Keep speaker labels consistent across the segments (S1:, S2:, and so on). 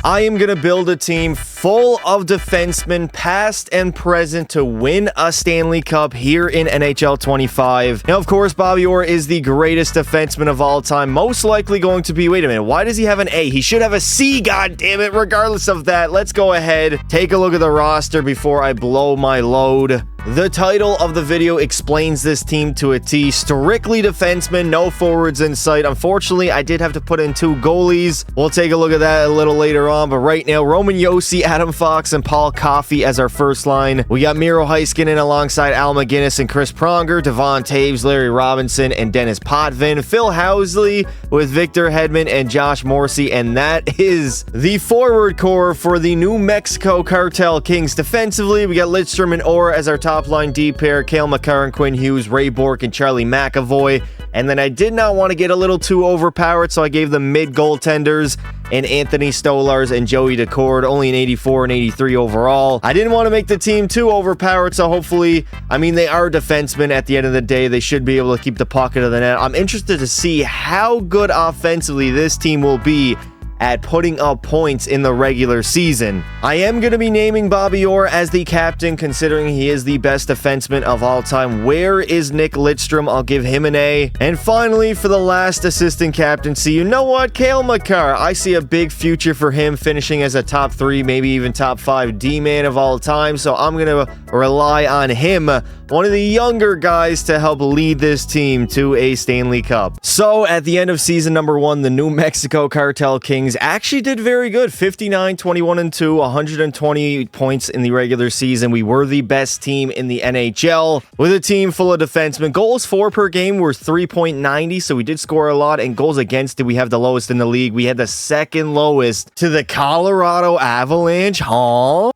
S1: I am going to build a team full of defensemen, past and present, to win a Stanley Cup here in NHL 25. Now, of course, Bobby Orr is the greatest defenseman of all time. Most likely going to be, wait a minute, why does he have an A? He should have a C, god damn it. Regardless of that, let's go ahead, take a look at the roster before I blow my load. The title of the video explains this team to a T. Strictly defensemen, no forwards in sight. Unfortunately, I did have to put in 2 goalies. We'll take a look at that a little later on, but right now, Roman Josi, Adam Fox, and Paul Coffey as our first line. We got Miro Heiskanen alongside Al McGinnis and Chris Pronger, Devon Taves, Larry Robinson, and Dennis Potvin, Phil Housley with Victor Hedman and Josh Morrissey, and that is the forward core for the New Mexico Cartel Kings. Defensively, we got Lidstrom and Orr as our top line D pair, Cale Makar and Quinn Hughes, Ray Bourque and Charlie McAvoy. And then I did not want to get a little too overpowered, so I gave them mid goaltenders and Anthony Stolars and Joey Decord, only an 84 and 83 overall. I didn't want to make the team too overpowered, so hopefully, I mean, they are defensemen at the end of the day. They should be able to keep the puck out of the net. I'm interested to see how good offensively this team will be at putting up points in the regular season. I am going to be naming Bobby Orr as the captain, considering he is the best defenseman of all time. Where is Nick Lidstrom? I'll give him an A. And finally, for the last assistant captaincy, you know what? Cale Makar. I see a big future for him finishing as a top 3, maybe even top 5 D-man of all time, so I'm going to rely on him, one of the younger guys, to help lead this team to a Stanley Cup. So, at the end of season number 1, the New Mexico Cartel Kings actually did very good. 59, 21, and 2, 120 points in the regular season. We were the best team in the NHL with a team full of defensemen. Goals for per game were 3.90, so we did score a lot, and goals against it, we have the lowest in the league. We had the second lowest to the Colorado Avalanche.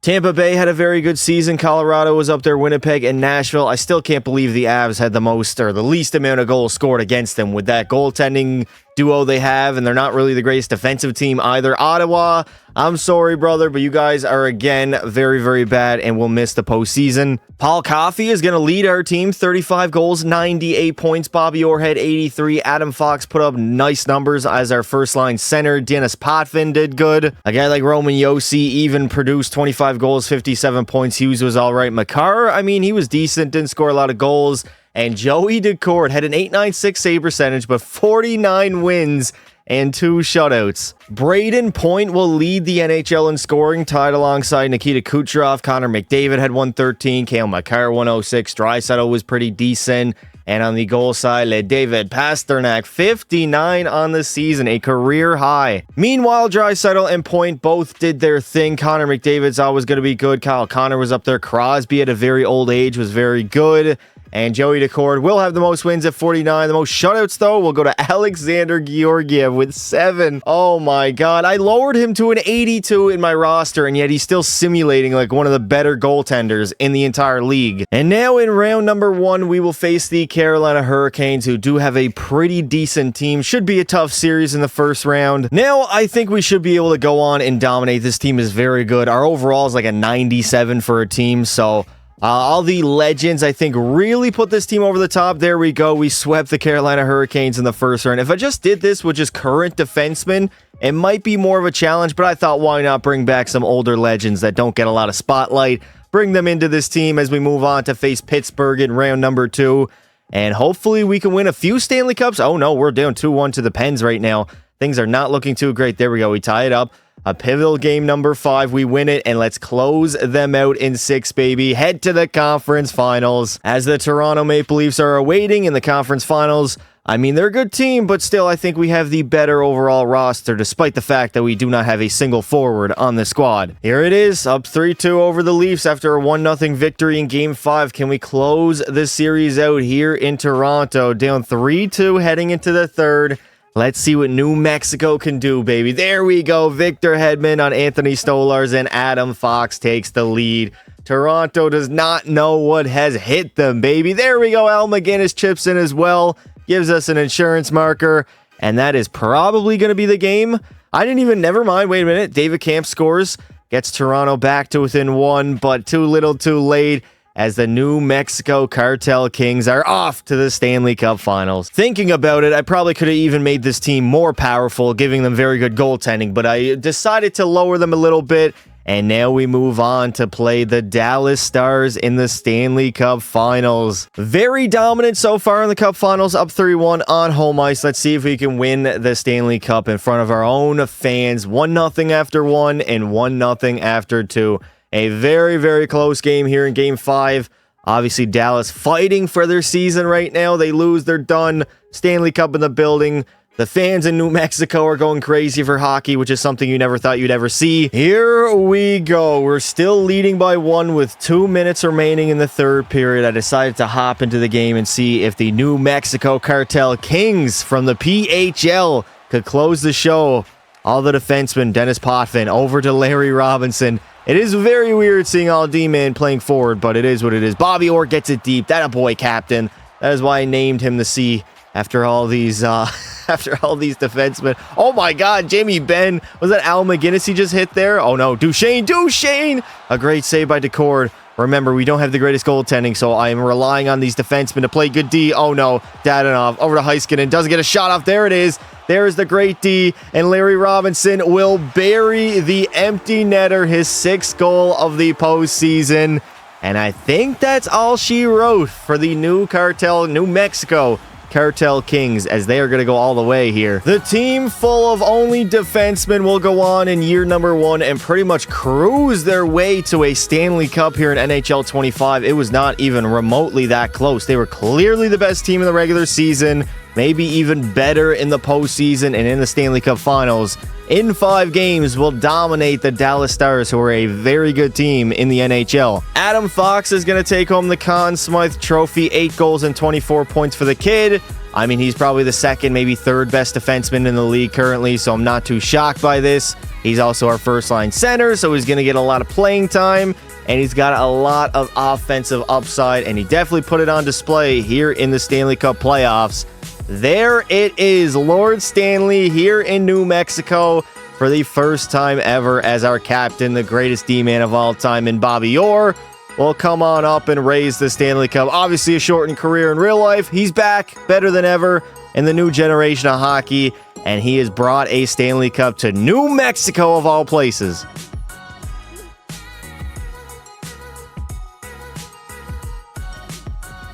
S1: Tampa Bay had a very good season. Colorado was up there, Winnipeg and Nashville. I still can't believe the Avs had the most, or the least amount of goals scored against them with that goaltending duo they have, and they're not really the greatest defensive team either. Ottawa, I'm sorry, brother, but you guys are, again, very, very bad and will miss the postseason. Paul Coffey is going to lead our team. 35 goals, 98 points. Bobby Orr had 83. Adam Fox put up nice numbers as our first-line center. Dennis Potvin did good. A guy like Roman Josi even produced 25 goals, 57 points. Hughes was all right. Makar, I mean, he was decent, didn't score a lot of goals. And Joey Decord had an .896 save percentage, but 49 wins and 2 shutouts. Braden Point will lead the NHL in scoring, tied alongside Nikita Kucherov. Connor McDavid had 113, Cale Makar 106. Draisaitl was pretty decent. And on the goal side, David Pasternak, 59 on the season, a career high. Meanwhile, Draisaitl and Point both did their thing. Connor McDavid's always going to be good. Kyle Connor was up there. Crosby at a very old age was very good. And Joey Decord will have the most wins at 49. The most shutouts, though, will go to Alexander Georgiev with 7. Oh, my God. I lowered him to an 82 in my roster, and yet he's still simulating like one of the better goaltenders in the entire league. And now in round number 1, we will face the Carolina Hurricanes, who do have a pretty decent team. Should be a tough series in the first round. Now, I think we should be able to go on and dominate. This team is very good. Our overall is like a 97 for a team, so all the legends, I think, really put this team over the top. There we go. We swept the Carolina Hurricanes in the first round. If I just did this with just current defensemen, it might be more of a challenge, but I thought, why not bring back some older legends that don't get a lot of spotlight, bring them into this team as we move on to face Pittsburgh in round number 2, and hopefully we can win a few Stanley Cups. Oh, no, we're down 2-1 to the Pens right now. Things are not looking too great. There we go. We tie it up. A pivotal game number 5, we win it, and let's close them out in 6, baby. Head to the conference finals, as the Toronto Maple Leafs are awaiting in the conference finals. I mean, they're a good team, but still, I think we have the better overall roster, despite the fact that we do not have a single forward on the squad. Here it is, up 3-2 over the Leafs after a 1-0 victory in Game 5. Can we close this series out here in Toronto? Down 3-2 heading into the third. Let's see what New Mexico can do, baby. There we go. Victor Hedman on Anthony Stolars, and Adam Fox takes the lead. Toronto does not know what has hit them, baby. There we go. Al McGinnis chips in as well. Gives us an insurance marker. And that is probably going to be the game. Never mind. Wait a minute. David Camp scores. Gets Toronto back to within 1, but too little too late. as the New Mexico Cartel Kings are off to the Stanley Cup Finals. Thinking about it, I probably could have even made this team more powerful, giving them very good goaltending, but I decided to lower them a little bit. And now we move on to play the Dallas Stars in the Stanley Cup Finals. Very dominant so far in the Cup Finals, up 3-1 on home ice. Let's see if we can win the Stanley Cup in front of our own fans. 1-0 after 1 and 1-0 after 2. A very, very close game here in Game 5. Obviously, Dallas fighting for their season right now. They lose, they're done. Stanley Cup in the building. The fans in New Mexico are going crazy for hockey, which is something you never thought you'd ever see. Here we go. We're still leading by 1 with 2 minutes remaining in the third period. I decided to hop into the game and see if the New Mexico Cartel Kings from the PHL could close the show. All the defensemen, Dennis Potvin, over to Larry Robinson. It is very weird seeing all D-man playing forward, but it is what it is. Bobby Orr gets it deep. That a boy, captain. That is why I named him the C. After all these defensemen. Oh my God, Jamie Benn. Was that Al McGinnis he just hit there? Oh no, Duchesne. A great save by Decord. Remember, we don't have the greatest goaltending, so I am relying on these defensemen to play good D. Oh no, Dadonov over to Heiskanen. Doesn't get a shot off. There it is. There's the great D, and Larry Robinson will bury the empty netter, his 6th goal of the postseason. And I think that's all she wrote for the New Mexico Cartel Kings, as they are going to go all the way here. The team full of only defensemen will go on in year number 1 and pretty much cruise their way to a Stanley Cup here in NHL 25. It was not even remotely that close. They were clearly the best team in the regular season, maybe even better in the postseason and in the Stanley Cup Finals. In 5 games, will dominate the Dallas Stars, who are a very good team in the NHL. Adam Fox is going to take home the Conn Smythe Trophy, 8 goals and 24 points for the kid. I mean, he's probably the 2nd, maybe 3rd best defenseman in the league currently, so I'm not too shocked by this. He's also our first-line center, so he's going to get a lot of playing time, and he's got a lot of offensive upside, and he definitely put it on display here in the Stanley Cup playoffs. There it is, Lord Stanley here in New Mexico for the first time ever as our captain, the greatest D-man of all time in Bobby Orr. Will come on up and raise the Stanley Cup. Obviously a shortened career in real life. He's back better than ever in the new generation of hockey, and he has brought a Stanley Cup to New Mexico of all places.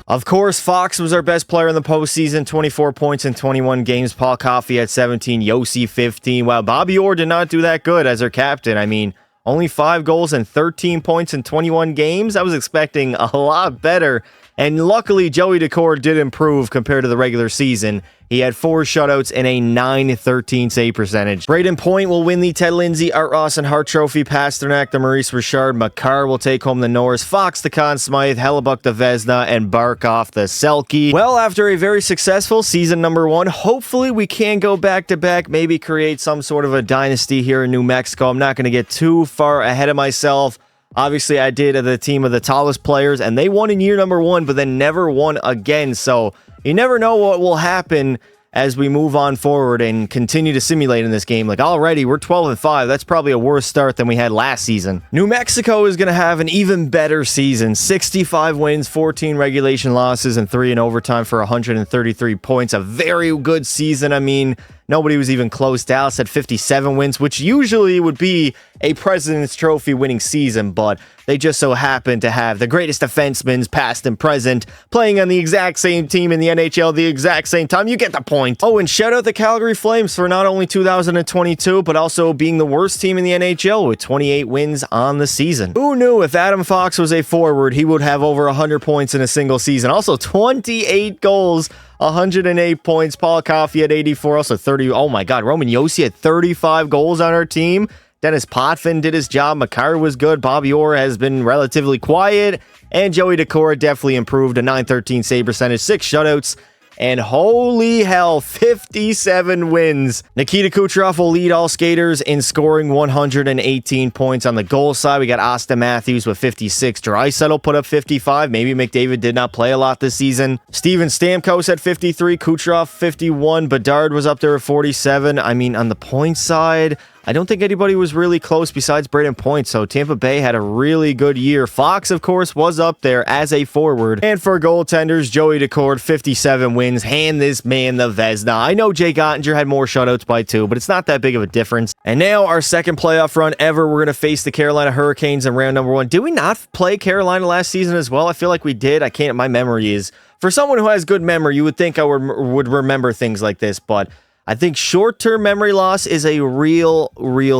S1: Of course, Fox was our best player in the postseason, 24 points in 21 games. Paul Coffey at 17, Yossi 15. Wow, Bobby Orr did not do that good as our captain. I mean, only 5 goals and 13 points in 21 games. I was expecting a lot better. And luckily, Joey Decord did improve compared to the regular season. He had 4 shutouts and a .913 save percentage. Braden Point will win the Ted Lindsay, Art Ross, and Hart Trophy. Pasternak, the Maurice Richard. Makar will take home the Norris. Fox, the Conn Smythe. Hellebuck, the Vezina. And Barkov, the Selke. Well, after a very successful season number 1, hopefully we can go back-to-back, maybe create some sort of a dynasty here in New Mexico. I'm not going to get too far ahead of myself. Obviously, I did the team of the tallest players, and they won in year number 1, but then never won again. So you never know what will happen as we move on forward and continue to simulate in this game. Like, already, we're 12-5. That's probably a worse start than we had last season. New Mexico is going to have an even better season. 65 wins, 14 regulation losses, and 3 in overtime for 133 points. A very good season. I mean, nobody was even close. Dallas had 57 wins, which usually would be a President's Trophy winning season, but they just so happen to have the greatest defensemen, past and present, playing on the exact same team in the NHL the exact same time. You get the point. Oh, and shout out the Calgary Flames for not only 2022, but also being the worst team in the NHL with 28 wins on the season. Who knew if Adam Fox was a forward, he would have over 100 points in a single season. Also, 28 goals, 108 points. Paul Coffey at 84, also 30. Oh my God, Roman Josi had 35 goals on our team. Dennis Potvin did his job. Makar was good. Bobby Orr has been relatively quiet. And Joey Decord definitely improved. A .913 save percentage, 6 shutouts, and holy hell, 57 wins. Nikita Kucherov will lead all skaters in scoring 118 points. On the goal side, we got Austin Matthews with 56. Draisaitl put up 55. Maybe McDavid did not play a lot this season. Steven Stamkos at 53. Kucherov 51. Bedard was up there at 47. I mean, on the point side, I don't think anybody was really close besides Braden Point, so Tampa Bay had a really good year. Fox, of course, was up there as a forward. And for goaltenders, Joey Daccord, 57 wins. Hand this man the Vezina. I know Jake Ottinger had more shutouts by 2, but it's not that big of a difference. And now our second playoff run ever. We're going to face the Carolina Hurricanes in round number 1. Did we not play Carolina last season as well? I feel like we did. I can't. My memory is... For someone who has good memory, you would think I would remember things like this, but I think short-term memory loss is a real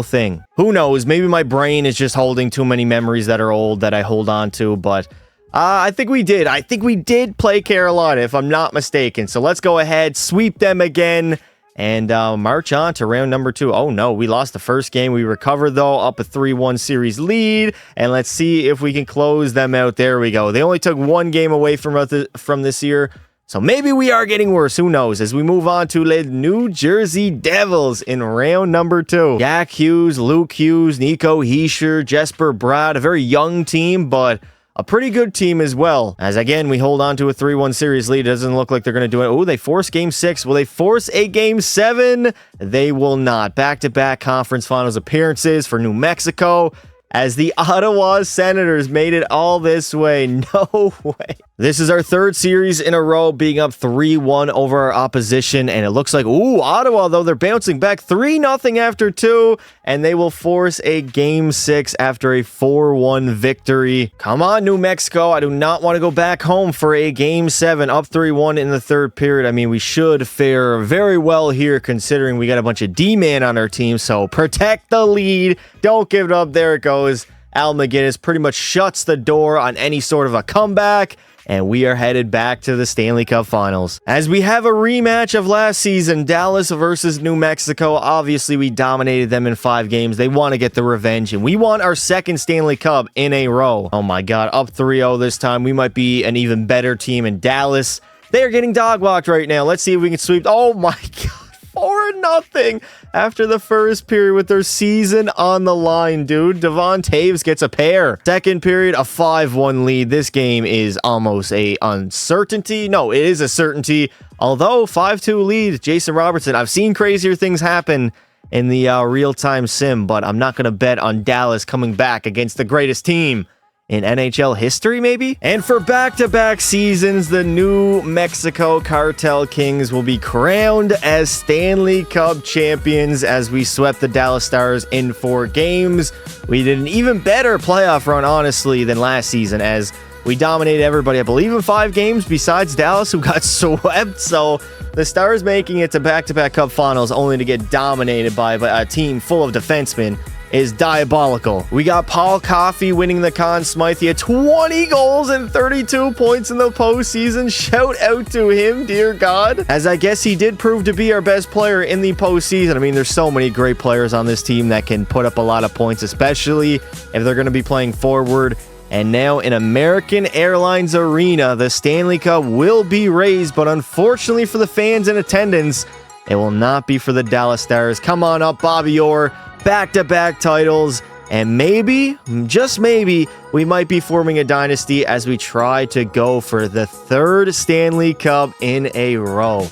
S1: thing. Who knows? Maybe my brain is just holding too many memories that are old that I hold on to, but I think we did. I think we did play Carolina, if I'm not mistaken. So let's go ahead, sweep them again, and march on to round number 2. Oh, no, we lost the first game. We recovered, though, up a 3-1 series lead, and let's see if we can close them out. There we go. They only took 1 game away from this year, so maybe we are getting worse. Who knows? As we move on to the New Jersey Devils in round number 2. Jack Hughes, Luke Hughes, Nico Hischier, Jesper Bratt, a very young team, but a pretty good team as well. As again, we hold on to a 3-1 series lead. It doesn't look like they're going to do it. Oh, they force game 6. Will they force a game 7? They will not. Back-to-back conference finals appearances for New Mexico, as the Ottawa Senators made it all this way. No way. This is our 3rd series in a row being up 3-1 over our opposition, and it looks like, ooh, Ottawa, though, they're bouncing back 3-0 after 2, and they will force a Game 6 after a 4-1 victory. Come on, New Mexico. I do not want to go back home for a Game 7, up 3-1 in the 3rd period. I mean, we should fare very well here, considering we got a bunch of D-man on our team, so protect the lead. Don't give it up. There it goes. Al McGinnis pretty much shuts the door on any sort of a comeback, and we are headed back to the Stanley Cup Finals. As we have a rematch of last season, Dallas versus New Mexico. Obviously, we dominated them in 5 games. They want to get the revenge, and we want our 2nd Stanley Cup in a row. Oh my God, up 3-0 this time. We might be an even better team in Dallas. They are getting dog-walked right now. Let's see if we can sweep. Oh my God. 4-0 after the first period with their season on the line, dude. Devon Taves gets a pair. 2nd period, a 5-1 lead. This game is almost a uncertainty. No, it is a certainty. Although 5-2 lead, Jason Robertson. I've seen crazier things happen in the real-time sim, but I'm not going to bet on Dallas coming back against the greatest team in NHL history, maybe? And for back-to-back seasons, the New Mexico Cartel Kings will be crowned as Stanley Cup champions as we swept the Dallas Stars in 4 games. We did an even better playoff run, honestly, than last season, as we dominated everybody, I believe, in 5 games besides Dallas, who got swept. So the Stars making it to back-to-back Cup finals only to get dominated by a team full of defensemen is diabolical. We got Paul Coffey winning the Conn Smythe. He had 20 goals and 32 points in the postseason. Shout out to him, dear God. As I guess he did prove to be our best player in the postseason. I mean, there's so many great players on this team that can put up a lot of points, especially if they're going to be playing forward. And now in American Airlines Arena, the Stanley Cup will be raised, but unfortunately for the fans in attendance, it will not be for the Dallas Stars. Come on up, Bobby Orr. Back-to-back titles, and maybe, just maybe, we might be forming a dynasty as we try to go for the 3rd Stanley Cup in a row.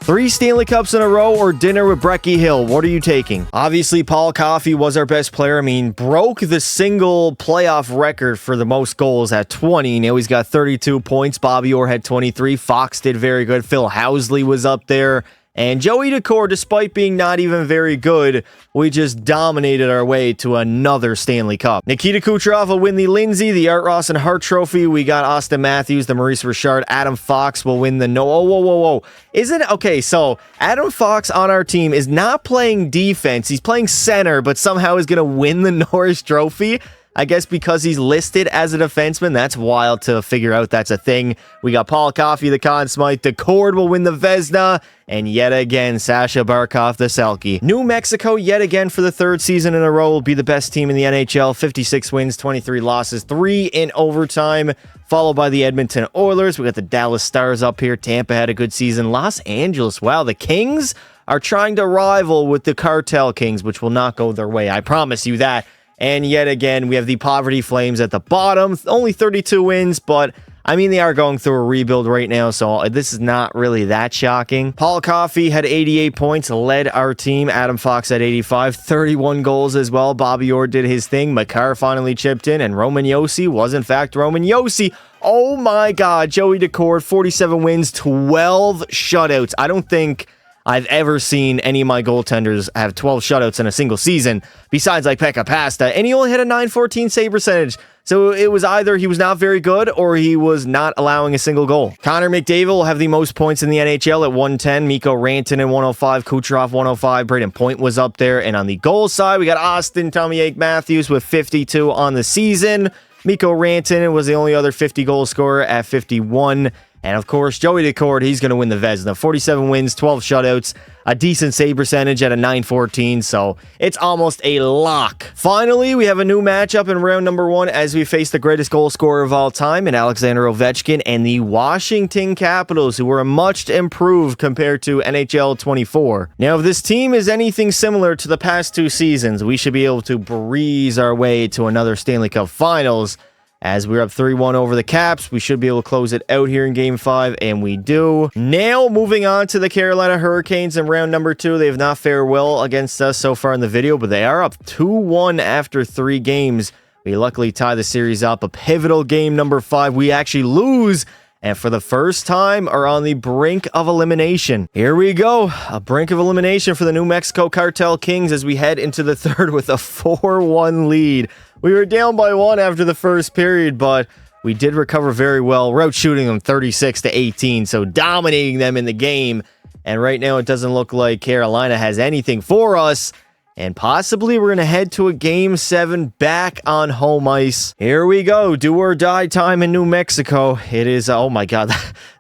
S1: 3 Stanley Cups in a row or dinner with Brecky Hill? What are you taking? Obviously, Paul Coffey was our best player. I mean, broke the single playoff record for the most goals at 20. Now he's got 32 points. Bobby Orr had 23. Fox did very good. Phil Housley was up there. And Joey Daccord, despite being not even very good, we just dominated our way to another Stanley Cup. Nikita Kucherov will win the Lindsay, the Art Ross and Hart Trophy. We got Austin Matthews, the Maurice Richard. Adam Fox will win the whoa. Isn't it? Okay, so Adam Fox on our team is not playing defense. He's playing center, but somehow is going to win the Norris Trophy. I guess because he's listed as a defenseman. That's wild to figure out that's a thing. We got Paul Coffey, the Conn Smythe. Daccord will win the Vezina. And yet again, Sasha Barkov, the Selke. New Mexico, yet again for the 3rd season in a row, will be the best team in the NHL. 56 wins, 23 losses, 3 in overtime. Followed by the Edmonton Oilers. We got the Dallas Stars up here. Tampa had a good season. Los Angeles, wow, the Kings are trying to rival with the Cartel Kings, which will not go their way. I promise you that. And yet again, we have the Poverty Flames at the bottom. Only 32 wins, but I mean, they are going through a rebuild right now, so this is not really that shocking. Paul Coffey had 88 points, led our team. Adam Fox had 85, 31 goals as well. Bobby Orr did his thing. Makar finally chipped in, and Roman Josi was, in fact, Roman Josi. Oh my God, Joey Decord, 47 wins, 12 shutouts. I don't think I've ever seen any of my goaltenders have 12 shutouts in a single season, besides like Pekka Pasta, and he only had a .914 save percentage. So it was either he was not very good or he was not allowing a single goal. Connor McDavid will have the most points in the NHL at 110. Mikko Rantanen at 105. Kucherov 105. Braden Point was up there. And on the goal side, we got Austin Matthews with 52 on the season. Mikko Rantanen was the only other 50 goal scorer at 51. And of course, Joey Decord, he's going to win the Vezina. 47 wins, 12 shutouts, a decent save percentage at a .914, so it's almost a lock. Finally, we have a new matchup in round number 1 as we face the greatest goal scorer of all time in Alexander Ovechkin and the Washington Capitals, who were much improved compared to NHL 24. Now, if this team is anything similar to the past 2 seasons, we should be able to breeze our way to another Stanley Cup Finals. As we're up 3-1 over the Caps, we should be able to close it out here in Game 5, and we do. Now, moving on to the Carolina Hurricanes in round number 2. They have not fared well against us so far in the video, but they are up 2-1 after 3 games. We luckily tie the series up. A pivotal game number 5. We actually lose, and for the first time are on the brink of elimination. Here we go. A brink of elimination for the New Mexico Cartel Kings as we head into the third with a 4-1 lead. We were down by 1 after the first period, but we did recover very well. We're out shooting them 36-18, so dominating them in the game. And right now, it doesn't look like Carolina has anything for us. And possibly we're going to head to a Game 7 back on home ice. Here we go. Do or die time in New Mexico. It is, oh my God.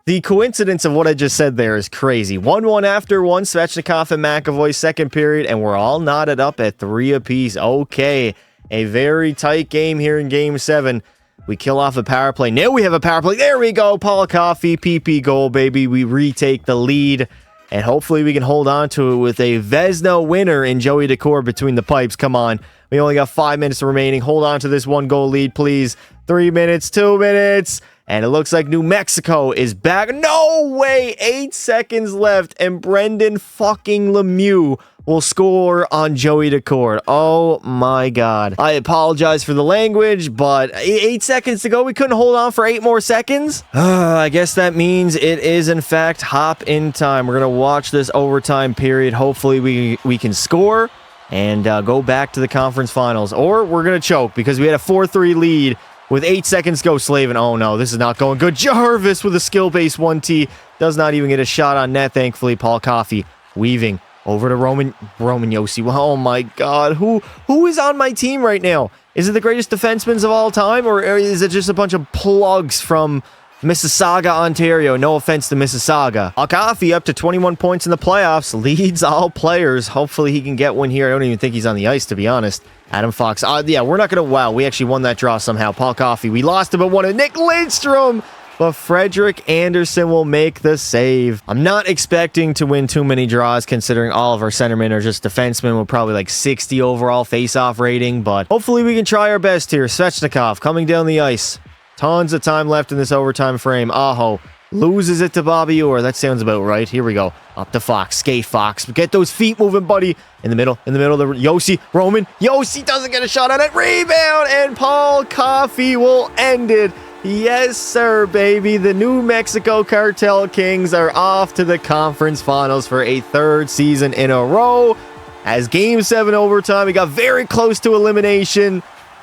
S1: The coincidence of what I just said there is crazy. 1-1 after 1. Svechnikov and McAvoy, second period. And we're all knotted up at 3 apiece. Okay. A very tight game here in Game 7. We kill off a power play. Now we have a power play. There we go. Paul Coffey, PP goal, baby. We retake the lead. And hopefully we can hold on to it with a Vezina winner in Joey Decord between the pipes. Come on. We only got 5 minutes remaining. Hold on to this 1-goal lead, please. 3 minutes, 2 minutes. And it looks like New Mexico is back. No way. 8 seconds left. And Brendan fucking Lemieux will score on Joey Decord. Oh my God. I apologize for the language, but 8 seconds to go. We couldn't hold on for 8 more seconds. I guess that means it is, in fact, hop in time. We're going to watch this overtime period. Hopefully we can score and go back to the conference finals. Or we're going to choke because we had a 4-3 lead with 8 seconds to go. Slavin. Oh no, this is not going good. Jarvis with a skill-based 1T. Does not even get a shot on net, thankfully. Paul Coffey weaving over to Roman Josi. Oh my God. Who is on my team right now? Is it the greatest defensemen of all time, or is it just a bunch of plugs from Mississauga, Ontario? No offense to Mississauga. Coffey up to 21 points in the playoffs. Leads all players. Hopefully he can get one here. I don't even think he's on the ice, to be honest. Adam Fox. Yeah, we're not going to... Wow, we actually won that draw somehow. Paul Coffey. We lost him, but won it. Nick Lindstrom. But Frederik Andersen will make the save. I'm not expecting to win too many draws, considering all of our centermen are just defensemen with probably like 60 overall face-off rating. But hopefully we can try our best here. Svechnikov coming down the ice. Tons of time left in this overtime frame. Aho loses it to Bobby Orr. That sounds about right. Here we go. Up to Fox. Skate, Fox. Get those feet moving, buddy. In the middle. The Josi. Roman. Josi doesn't get a shot on it. Rebound. And Paul Coffey will end it. Yes, sir, baby. The New Mexico Cartel Kings are off to the conference finals for a 3rd season in a row. As Game 7 overtime, we got very close to elimination.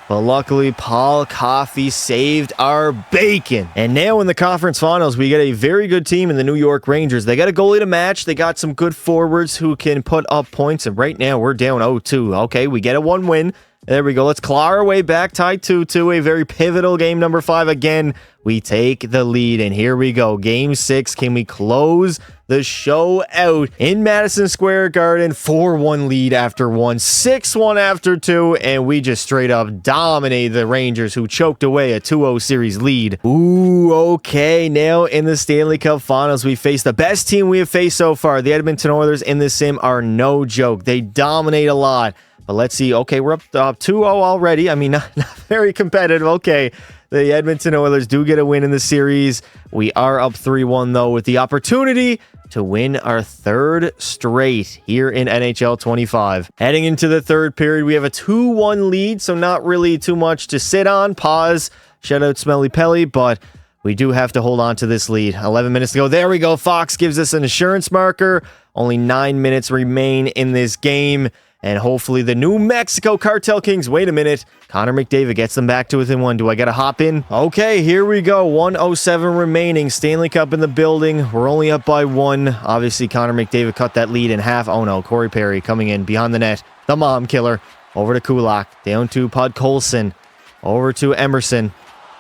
S1: But luckily, Paul Coffey saved our bacon. And now in the conference finals, we get a very good team in the New York Rangers. They got a goalie to match. They got some good forwards who can put up points. And right now, we're down 0-2. Okay, we get a 1 win. There we go. Let's claw our way back, tied 2-2. A very pivotal game number 5. Again, we take the lead, and here we go. Game 6. Can we close the show out in Madison Square Garden? 4-1 lead after 1, 6-1 after 2, and we just straight up dominated the Rangers, who choked away a 2-0 series lead. Ooh, okay. Now in the Stanley Cup Finals, we face the best team we have faced so far. The Edmonton Oilers in this sim are no joke. They dominate a lot. But let's see. Okay, we're up 2-0 already. I mean, not very competitive. Okay, the Edmonton Oilers do get a win in the series. We are up 3-1, though, with the opportunity to win our 3rd straight here in NHL 25. Heading into the 3rd period, we have a 2-1 lead, so not really too much to sit on. Pause. Shout out Smelly Pelly, but we do have to hold on to this lead. 11 minutes to go. There we go. Fox gives us an insurance marker. Only 9 minutes remain in this game. And hopefully the New Mexico Cartel Kings. Wait a minute. Connor McDavid gets them back to within 1. Do I got to hop in? Okay, here we go. 1:07 remaining. Stanley Cup in the building. We're only up by 1. Obviously, Connor McDavid cut that lead in half. Oh no, Corey Perry coming in beyond the net. The mom killer. Over to Kulak. Down to Podkolzin. Over to Emerson.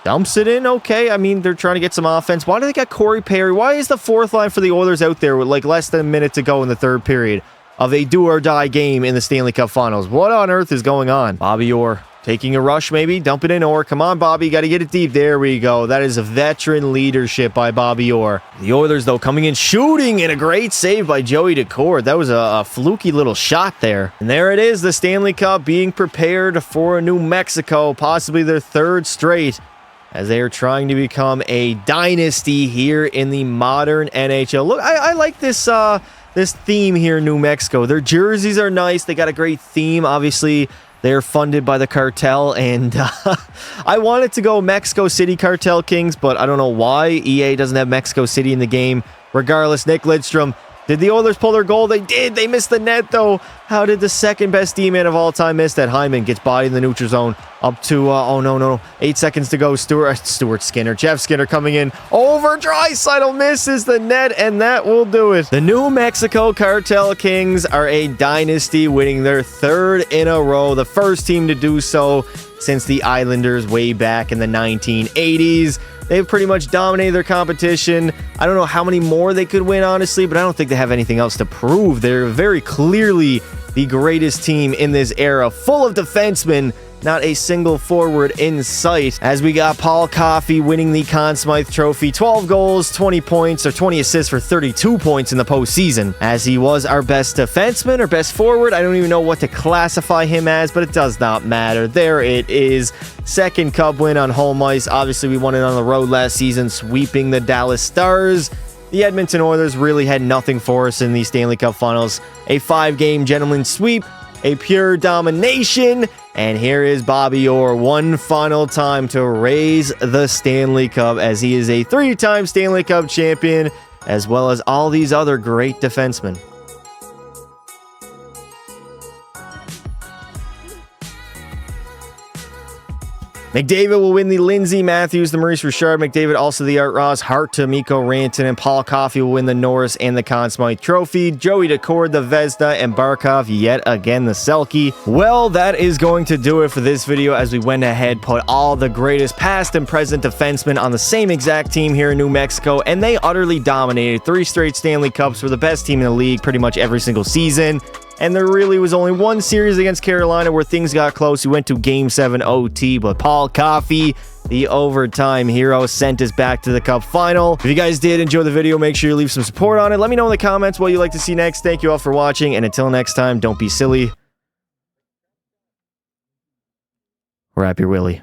S1: Dumps it in. Okay, I mean, they're trying to get some offense. Why do they got Corey Perry? Why is the 4th line for the Oilers out there with like less than a minute to go in the 3rd period of a do-or-die game in the Stanley Cup Finals? What on earth is going on? Bobby Orr taking a rush, maybe. Dump it in, Orr. Come on, Bobby. Got to get it deep. There we go. That is a veteran leadership by Bobby Orr. The Oilers, though, coming in shooting, and a great save by Joey Daccord. That was a fluky little shot there. And there it is, the Stanley Cup being prepared for New Mexico, possibly their 3rd straight, as they are trying to become a dynasty here in the modern NHL. Look, I like this this theme here in New Mexico. Their jerseys are nice. They got a great theme. Obviously, they're funded by the cartel, and I wanted to go Mexico City Cartel Kings, but I don't know why EA doesn't have Mexico City in the game. Regardless, Nick Lidstrom. Did the Oilers pull their goal? They did. They missed the net, though. How did the 2nd best D-man of all time miss that? Hyman gets bodied in the neutral zone. Up to, oh, no. 8 seconds to go. Stuart Skinner. Jeff Skinner coming in. Over. Draisaitl misses the net, and that will do it. The New Mexico Cartel Kings are a dynasty, winning their 3rd in a row. The first team to do so since the Islanders way back in the 1980s. They've pretty much dominated their competition. I don't know how many more they could win, honestly, but I don't think they have anything else to prove. They're very clearly the greatest team in this era, full of defensemen, not a single forward in sight. As we got Paul Coffey winning the Conn Smythe Trophy, 12 goals, 20 points, or 20 assists for 32 points in the postseason, as he was our best defenseman or best forward. I don't even know what to classify him as, but it does not matter. There it is. 2nd Cup win on home ice. Obviously, we won it on the road last season, sweeping the Dallas Stars. The Edmonton Oilers really had nothing for us in the Stanley Cup Finals. A 5-game gentleman's sweep, a pure domination, and here is Bobby Orr one final time to raise the Stanley Cup, as he is a 3-time Stanley Cup champion, as well as all these other great defensemen. McDavid will win the Lindsay Matthews, the Maurice Richard McDavid, also the Art Ross, Hart to Mikko Rantanen, and Paul Coffey will win the Norris and the Conn Smythe Trophy. Joey Daccord, the Vezina, and Barkov yet again the Selke. Well, that is going to do it for this video, as we went ahead, put all the greatest past and present defensemen on the same exact team here in New Mexico, and they utterly dominated. 3 straight Stanley Cups, were the best team in the league pretty much every single season. And there really was only one series against Carolina where things got close. We went to Game 7 OT, but Paul Coffey, the overtime hero, sent us back to the Cup final. If you guys did enjoy the video, make sure you leave some support on it. Let me know in the comments what you'd like to see next. Thank you all for watching, and until next time, don't be silly. Wrap your willy.